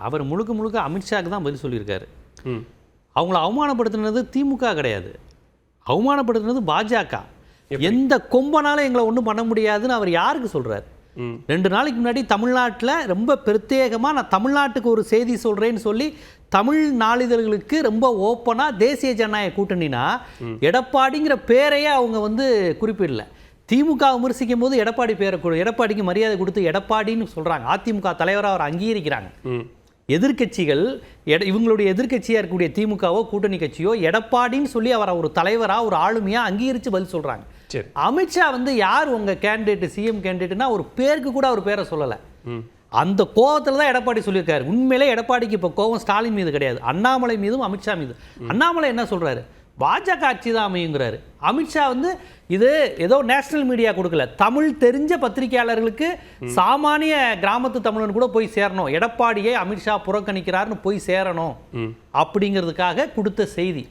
அவர் முழுக்க முழுக்க அமித்ஷாக்கு தான் பதில் சொல்லியிருக்காரு. அவங்கள அவமானப்படுத்தினது திமுக கிடையாது, அவமானப்படுத்தினது பாஜக. எந்த கொம்பனாலும் எங்களை ஒன்றும் பண்ண முடியாதுன்னு அவர் யாருக்கு சொல்கிறார்? 2 நாளைக்கு முன்னாடி தமிழ்நாட்டில் ரொம்ப பிரத்யேகமாக நான் தமிழ்நாட்டுக்கு ஒரு செய்தி சொல்கிறேன்னு சொல்லி தமிழ் நாளிதழ்களுக்கு ரொம்ப ஓப்பனாக தேசிய ஜனநாயக கூட்டணினா எடப்பாடிங்கிற பேரையே அவங்க குறிப்பிடல. திமுக விமர்சிக்கும் போது எடப்பாடிக்கு மரியாதை கொடுத்து எடப்பாடின்னு சொல்கிறாங்க. அதிமுக தலைவராக அவர் அங்கீகரிக்கிறாங்க. எதிர்கட்சிகள் இவங்களுடைய எதிர்கட்சியாக இருக்கக்கூடிய திமுகவோ கூட்டணி கட்சியோ எடப்பாடின்னு சொல்லி அவரை ஒரு தலைவராக ஒரு ஆளுமையாக அங்கீகரித்து பதில் சொல்கிறாங்க. அமித்ஷா யார் உங்கள் கேண்டிடேட், சிஎம் கேண்டிடேட்னா ஒரு பேருக்கு கூட அவர் பேரை சொல்லலை. அந்த கோவத்தில் தான் எடப்பாடி சொல்லியிருக்காரு. உண்மையிலே எடப்பாடிக்கு இப்போ கோவம் ஸ்டாலின் மீது கிடையாது, அண்ணாமலை மீதும் அமித்ஷா மீது. அண்ணாமலை என்ன சொல்கிறாரு? பாஜக ஆட்சி தான் அமையுங்கிறாரு. அமித்ஷா இது ஏதோ நேஷனல் மீடியா கொடுக்கல, தமிழ் தெரிஞ்ச பத்திரிகையாளர்களுக்கு சாமானிய கிராமத்து தமிழன் கூட போய் சேரணும், எடப்பாடியை அமித்ஷா புறக்கணிக்கிறார்னு போய் சேரணும் அப்படிங்கிறதுக்காக கொடுத்த செய்தி.